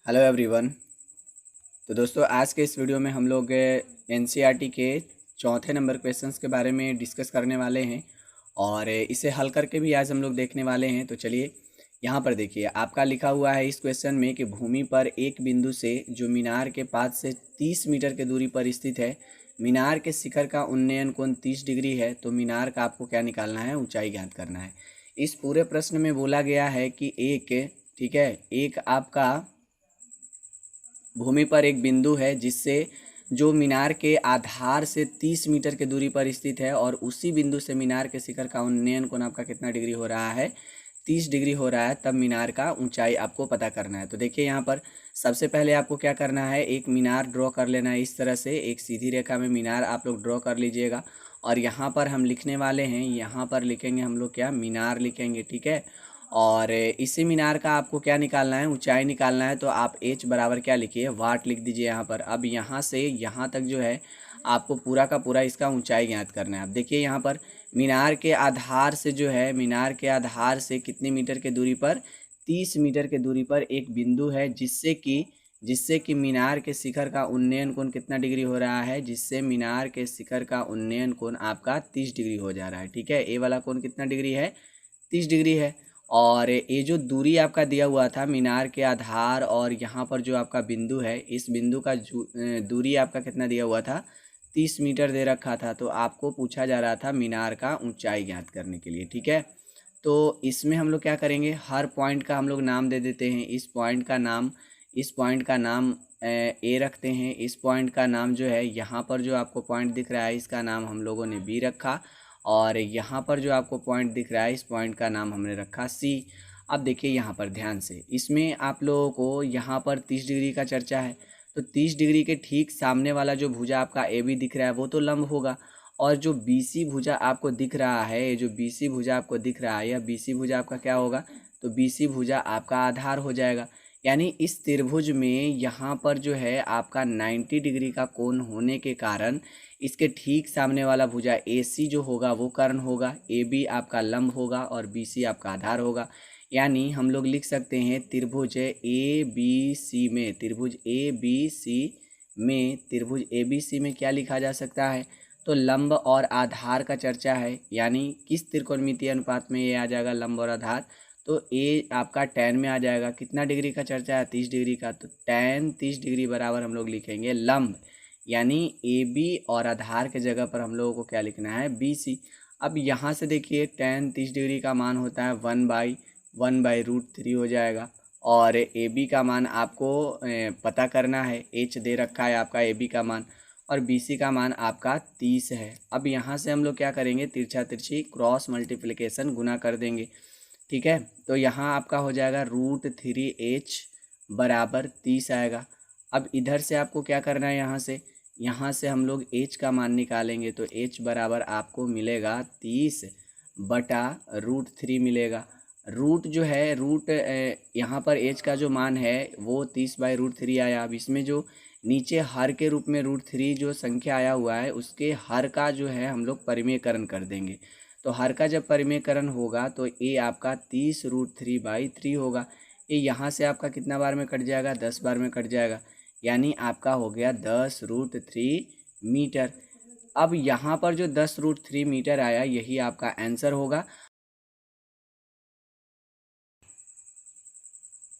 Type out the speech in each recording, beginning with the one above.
Hello everyone. तो दोस्तों आज के इस वीडियो में हम लोग एनसीईआरटी के चौथे नंबर क्वेश्चंस के बारे में डिस्कस करने वाले हैं और इसे हल करके भी आज हम लोग देखने वाले हैं। तो चलिए यहाँ पर देखिए, आपका लिखा हुआ है इस क्वेश्चन में कि भूमि पर एक बिंदु से जो मीनार के पास से 30 मीटर की दूरी पर स्थित है, मीनार के शिखर का उन्नयन कोण 30 डिग्री है। तो मीनार का आपको क्या निकालना है, ऊंचाई ज्ञात करना है। इस पूरे प्रश्न में बोला गया है कि ठीक है, एक आपका भूमि पर एक बिंदु है जिससे जो मीनार के आधार से 30 मीटर की दूरी पर स्थित है और उसी बिंदु से मीनार के शिखर का उन्नयन कोण आपका कितना डिग्री हो रहा है, 30 डिग्री हो रहा है। तब मीनार का ऊंचाई आपको पता करना है। तो देखिए यहाँ पर सबसे पहले आपको क्या करना है, एक मीनार ड्रॉ कर लेना है। इस तरह से एक सीधी रेखा में मीनार आप लोग ड्रॉ कर लीजिएगा और यहाँ पर हम लिखने वाले हैं, यहाँ पर लिखेंगे हम लोग क्या, मीनार लिखेंगे, ठीक है। और इसी मीनार का आपको क्या निकालना है, ऊंचाई निकालना है। तो आप एच बराबर क्या लिखिए, वाट लिख दीजिए यहाँ पर। अब यहाँ से यहाँ तक जो है आपको पूरा का पूरा इसका ऊंचाई ज्ञात करना है। अब देखिए यहाँ पर मीनार के आधार से जो है, मीनार के आधार से कितने मीटर के दूरी पर, 30 मीटर के दूरी पर एक बिंदु है जिससे कि मीनार के शिखर का उन्नयन कोण कितना डिग्री हो रहा है, जिससे मीनार के शिखर का उन्नयन कोण आपका 30 डिग्री हो जा रहा है, ठीक है। ए वाला कोण कितना डिग्री है, 30 डिग्री है। और ये जो दूरी आपका दिया हुआ था मीनार के आधार और यहाँ पर जो आपका बिंदु है, इस बिंदु का दूरी आपका कितना दिया हुआ था, 30 मीटर दे रखा था। तो आपको पूछा जा रहा था मीनार का ऊंचाई ज्ञात करने के लिए, ठीक है। तो इसमें हम लोग क्या करेंगे, हर पॉइंट का हम लोग नाम दे देते हैं। इस पॉइंट का नाम ए रखते हैं। इस पॉइंट का नाम जो है, यहाँ पर जो आपको पॉइंट दिख रहा है इसका नाम हम लोगों ने बी रखा और यहाँ पर जो आपको पॉइंट दिख रहा है इस पॉइंट का नाम हमने रखा सी। अब देखिए यहाँ पर ध्यान से, इसमें आप लोगों को यहाँ पर 30 डिग्री का चर्चा है। तो 30 डिग्री के ठीक सामने वाला जो भुजा आपका ए बी दिख रहा है वो तो लंब होगा, और जो बीसी भुजा आपको दिख रहा है, ये जो बीसी भुजा आपको दिख रहा है, यह बीसी भुजा आपका क्या होगा, तो बीसी भुजा आपका आधार हो जाएगा। यानी इस त्रिभुज में यहाँ पर जो है आपका 90 डिग्री का कोण होने के कारण इसके ठीक सामने वाला भुजा AC जो होगा वो कर्ण होगा, AB आपका लंब होगा और BC आपका आधार होगा। यानी हम लोग लिख सकते हैं त्रिभुज ABC में, त्रिभुज ABC में क्या लिखा जा सकता है, तो लंब और आधार का चर्चा है। यानी किस त्रिकोणमितीय अनुपात में ये आ जाएगा, लंब और आधार, तो ए आपका tan में आ जाएगा। कितना डिग्री का चर्चा है, 30 डिग्री का, तो tan 30 डिग्री बराबर हम लोग लिखेंगे लंब। यानी AB और आधार के जगह पर हम लोगों को क्या लिखना है, BC। अब यहाँ से देखिए tan 30 डिग्री का मान होता है 1/√3 हो जाएगा और AB का मान आपको पता करना है, H दे रखा है आपका AB का मान और BC का मान आपका 30 है। अब यहाँ से हम लोग क्या करेंगे, तिरछा तिरछी क्रॉस मल्टीप्लिकेशन गुना कर देंगे, ठीक है। तो यहाँ आपका हो जाएगा √3H बराबर 30 आएगा। अब इधर से आपको क्या करना है, यहाँ से हम लोग H का मान निकालेंगे। तो H बराबर आपको मिलेगा 30/√3 मिलेगा। रूट जो है, यहाँ पर H का जो मान है वो 30/√3 आया। अब इसमें जो नीचे हर के रूप में √3 जो संख्या आया हुआ है उसके हर का जो है हम लोग परिमेयकरण कर देंगे। तो हर का जब परिमेयकरण होगा तो ये आपका 30√3/3 होगा। ये यहाँ से आपका कितना बार में कट जाएगा, 10 बार में कट जाएगा। यानी आपका हो गया 10√3 मीटर। अब यहाँ पर जो 10√3 मीटर आया यही आपका आंसर होगा।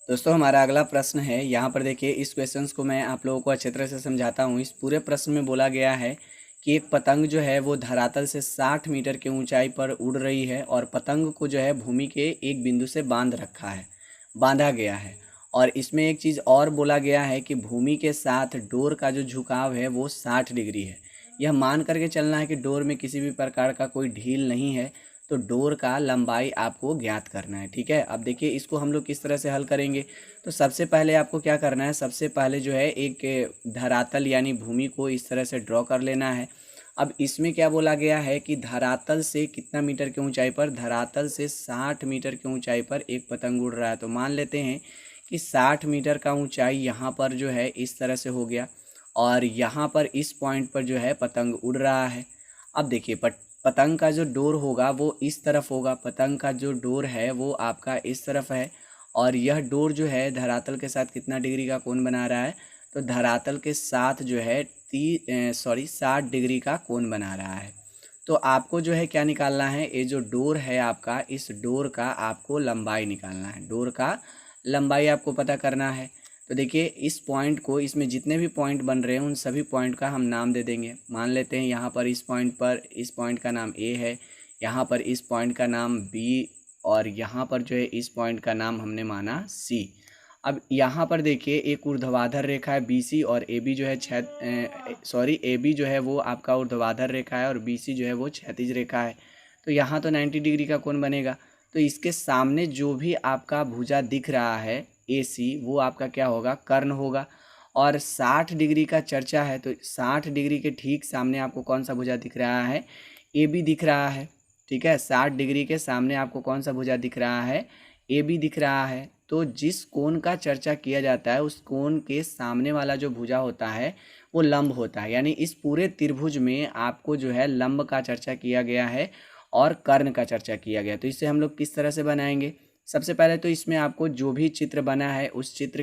दोस्तों हमारा अगला प्रश्न है, यहाँ पर देखिए इस क्वेश्चन को मैं आप लोगों को अच्छे तरह से समझाता हूँ। इस पूरे प्रश्न में बोला गया है कि एक पतंग जो है वो धरातल से 60 मीटर की ऊंचाई पर उड़ रही है और पतंग को जो है भूमि के एक बिंदु से बांधा गया है। और इसमें एक चीज़ और बोला गया है कि भूमि के साथ डोर का जो झुकाव है वो 60 डिग्री है। यह मान करके चलना है कि डोर में किसी भी प्रकार का कोई ढील नहीं है। तो डोर का लंबाई आपको ज्ञात करना है, ठीक है। अब देखिए इसको हम लोग किस तरह से हल करेंगे। तो सबसे पहले आपको क्या करना है, सबसे पहले जो है एक धरातल यानी भूमि को इस तरह से ड्रॉ कर लेना है। अब इसमें क्या बोला गया है कि धरातल से कितना मीटर की ऊंचाई पर, धरातल से 60 मीटर की ऊंचाई पर एक पतंग उड़ रहा है। तो मान लेते हैं कि 60 मीटर का ऊंचाई यहाँ पर जो है इस तरह से हो गया और यहाँ पर इस पॉइंट पर जो है पतंग उड़ रहा है। अब देखिए पतंग का जो डोर होगा वो इस तरफ होगा, पतंग का जो डोर है वो आपका इस तरफ है और यह डोर जो है धरातल के साथ कितना डिग्री का कोण बना रहा है, तो धरातल के साथ जो है 60 डिग्री का कोण बना रहा है। तो आपको जो है क्या निकालना है, ये जो डोर है आपका, इस डोर का आपको लंबाई निकालना है, डोर का लंबाई आपको पता करना है। तो देखिए इस पॉइंट को, इसमें जितने भी पॉइंट बन रहे हैं उन सभी पॉइंट का हम नाम दे देंगे। मान लेते हैं यहाँ पर इस पॉइंट का नाम ए है, यहाँ पर इस पॉइंट का नाम बी, और यहाँ पर जो है इस पॉइंट का नाम हमने माना सी। अब यहाँ पर देखिए एक ऊर्ध्वाधर रेखा है BC, और AB जो है AB जो है वो आपका ऊर्ध्वाधर रेखा है और BC जो है वो क्षैतिज रेखा है। तो यहाँ तो 90 डिग्री का कोण बनेगा। तो इसके सामने जो भी आपका भुजा दिख रहा है AC, वो आपका क्या होगा, कर्ण होगा। और 60 डिग्री का चर्चा है, तो 60 डिग्री के ठीक सामने आपको कौन सा भुजा दिख रहा है, AB दिख रहा है। ठीक है, 60 डिग्री के सामने आपको कौन सा भुजा दिख रहा है, AB दिख रहा है। तो जिस कोण का चर्चा किया जाता है उस कोण के सामने वाला जो भुजा होता है वो लंब होता है। यानी इस पूरे त्रिभुज में आपको जो है लंब का चर्चा किया गया है और कर्ण का चर्चा किया गया। तो इसे हम लोग किस तरह से बनाएंगे, सबसे पहले तो इसमें आपको जो भी चित्र बना है उस चित्र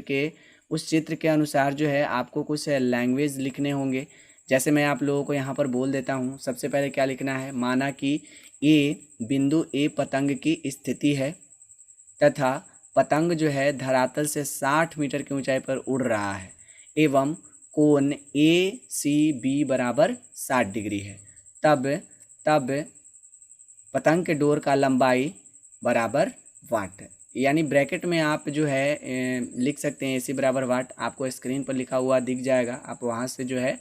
के अनुसार जो है आपको कुछ लैंग्वेज लिखने होंगे। जैसे मैं आप लोगों को यहाँ पर बोल देता हूँ। सबसे पहले क्या लिखना है, माना कि बिंदु ए पतंग की स्थिति है तथा पतंग जो है धरातल से 60 मीटर की ऊंचाई पर उड़ रहा है एवं कोण ACB बराबर 60 डिग्री है। तब पतंग के डोर का लंबाई बराबर वाट है। यानी ब्रैकेट में आप जो है लिख सकते हैं AC बराबर वाट। आपको स्क्रीन पर लिखा हुआ दिख जाएगा, आप वहाँ से जो है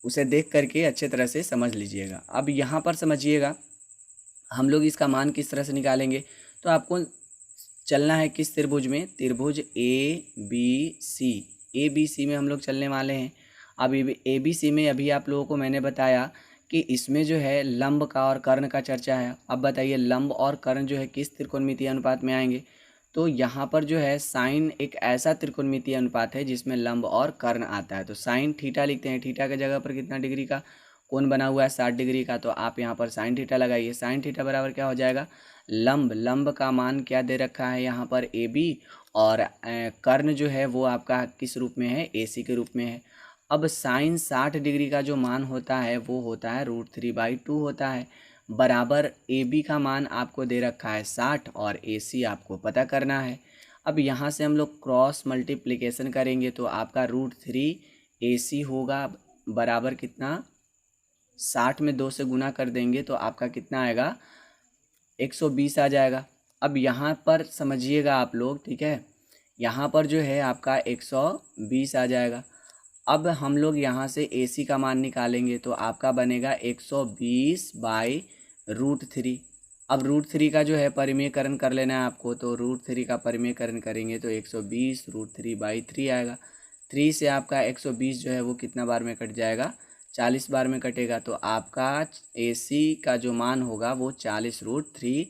उसे देख करके अच्छे तरह से समझ लीजिएगा। अब यहाँ पर समझिएगा हम लोग इसका मान किस तरह से निकालेंगे। तो आपको चलना है किस त्रिभुज में, त्रिभुज ABC में हम लोग चलने वाले हैं। अब ABC में अभी आप लोगों को मैंने बताया कि इसमें जो है लंब का और कर्ण का चर्चा है। अब बताइए लंब और कर्ण जो है किस त्रिकोणमितीय अनुपात में आएंगे। तो यहाँ पर जो है साइन एक ऐसा त्रिकोणमितीय अनुपात है जिसमें लंब और कर्ण आता है। तो साइन थीटा लिखते हैं, थीटा के जगह पर कितना डिग्री का कोण बना हुआ है, 60 डिग्री का। तो आप यहाँ पर साइन थीटा लगाइए। साइन थीटा बराबर क्या हो जाएगा, लंब का मान क्या दे रखा है यहाँ पर AB, और कर्ण जो है वो आपका किस रूप में है, AC के रूप में है। अब साइन 60 डिग्री का जो मान होता है वो होता है √3/2 होता है, बराबर AB का मान आपको दे रखा है 60 और AC आपको पता करना है। अब यहाँ से हम लोग क्रॉस मल्टीप्लिकेशन करेंगे तो आपका √3 AC होगा बराबर कितना, 60 में 2 से गुना कर देंगे तो आपका कितना आएगा, 120 आ जाएगा। अब यहाँ पर समझिएगा आप लोग, ठीक है, यहाँ पर जो है आपका 120 आ जाएगा। अब हम लोग यहाँ से AC का मान निकालेंगे तो आपका बनेगा 120/√3। अब √3 का जो है परिमेयकरण कर लेना है आपको, तो √3 का परिमेयकरण करेंगे तो 120 √3/3 आएगा। 3 से आपका 120 जो है वो कितना बार में कट जाएगा, 40 बार में कटेगा। तो आपका AC का जो मान होगा वो 40√3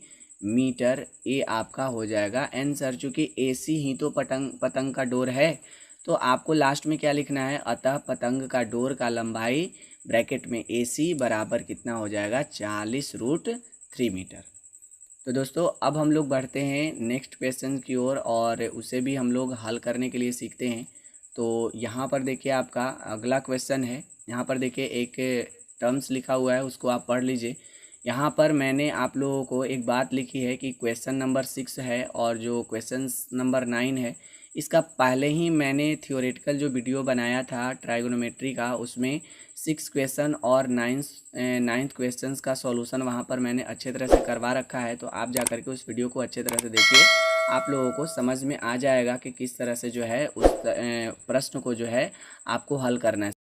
मीटर ये आपका हो जाएगा आंसर। चूँकि AC ही तो पतंग का डोर है तो आपको लास्ट में क्या लिखना है, अतः पतंग का डोर का लंबाई ब्रैकेट में AC बराबर कितना हो जाएगा, 40√3 मीटर। तो दोस्तों अब हम लोग बढ़ते हैं नेक्स्ट क्वेश्चन की ओर और उसे भी हम लोग हल करने के लिए सीखते हैं। तो यहाँ पर देखिए आपका अगला क्वेश्चन है। यहाँ पर देखिए एक टर्म्स लिखा हुआ है, उसको आप पढ़ लीजिए। यहाँ पर मैंने आप लोगों को एक बात लिखी है कि क्वेश्चन नंबर 6 है और जो क्वेश्चन नंबर 9 है इसका पहले ही मैंने थियोरेटिकल जो वीडियो बनाया था ट्राइगोनोमेट्री का, उसमें 6 क्वेश्चन और 9th क्वेश्चंस का सॉल्यूशन वहाँ पर मैंने अच्छे तरह से करवा रखा है। तो आप जा कर के उस वीडियो को अच्छे तरह से देखिए, आप लोगों को समझ में आ जाएगा कि किस तरह से जो है उस प्रश्न को जो है आपको हल करना है।